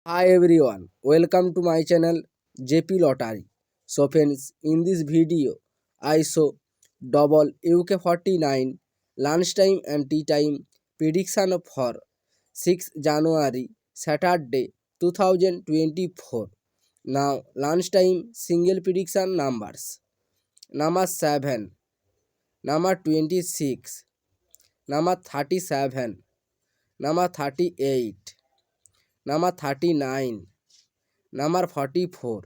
Hi everyone, welcome to my channel JP Lottery. So friends, in this video, I show double UK49 lunchtime and tea time prediction for 6 January Saturday 2024. Now lunchtime single prediction numbers. Number 7, number 26, number 37, number 38, number 39, number 44.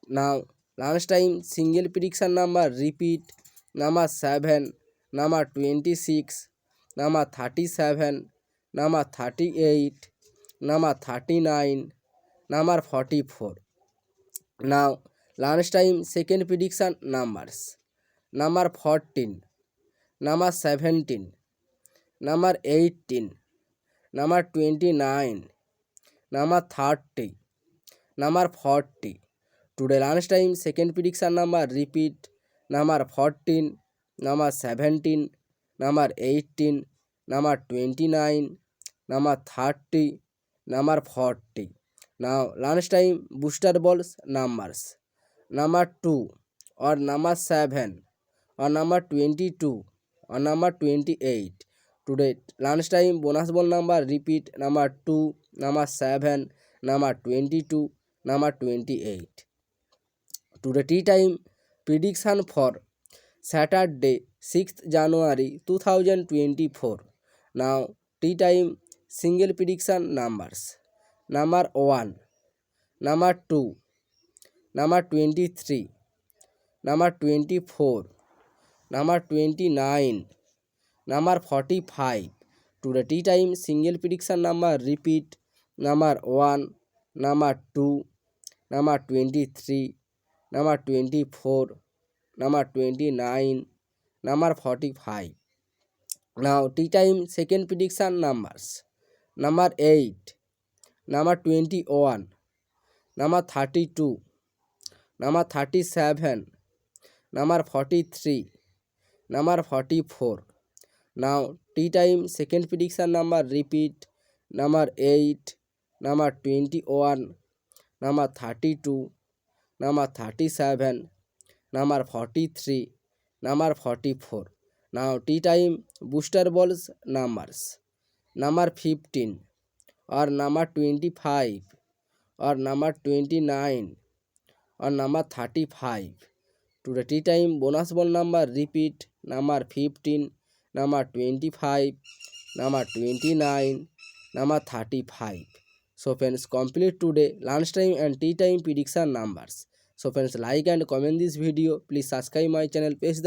Now lunchtime single prediction number repeat. Number 7, number 26, number 37, number 38, number 39, number 44. Now lunchtime second prediction numbers. Number 14, number 17, number 18, number 29, number 30, number 40. Today lunchtime second prediction number repeat. Number 14, number 17, number 18, number 29, number 30, number 40. Now lunchtime booster balls numbers. Number 2 or number 7 or number 22 or number 28. Today lunchtime bonus ball number repeat. Number 2, number 7, number 22, number 28. Today tea time prediction for Saturday 6th January 2024. Now tea time single prediction numbers. Number 1, number 2, number 23, number 24, number 29, number 45. Today tea time single prediction number repeat. Number 1, number 2, number 23, number 24, number 29, number 45. Now tea time second prediction numbers. Number 8, number 21, number 32, number 37, number 43, number 44. Now tea time second prediction number repeat. Number 8, number 21, number 32, number 37, number 43, number 44. Now tea time booster balls numbers. Number 15 or number 25 or number 29 or number 35. Today tea time bonus ball number repeat. Number 15, number 25, number 29, number 35. So friends, complete today lunchtime and tea time prediction numbers. So friends, like and comment this video. Please subscribe my channel. Press the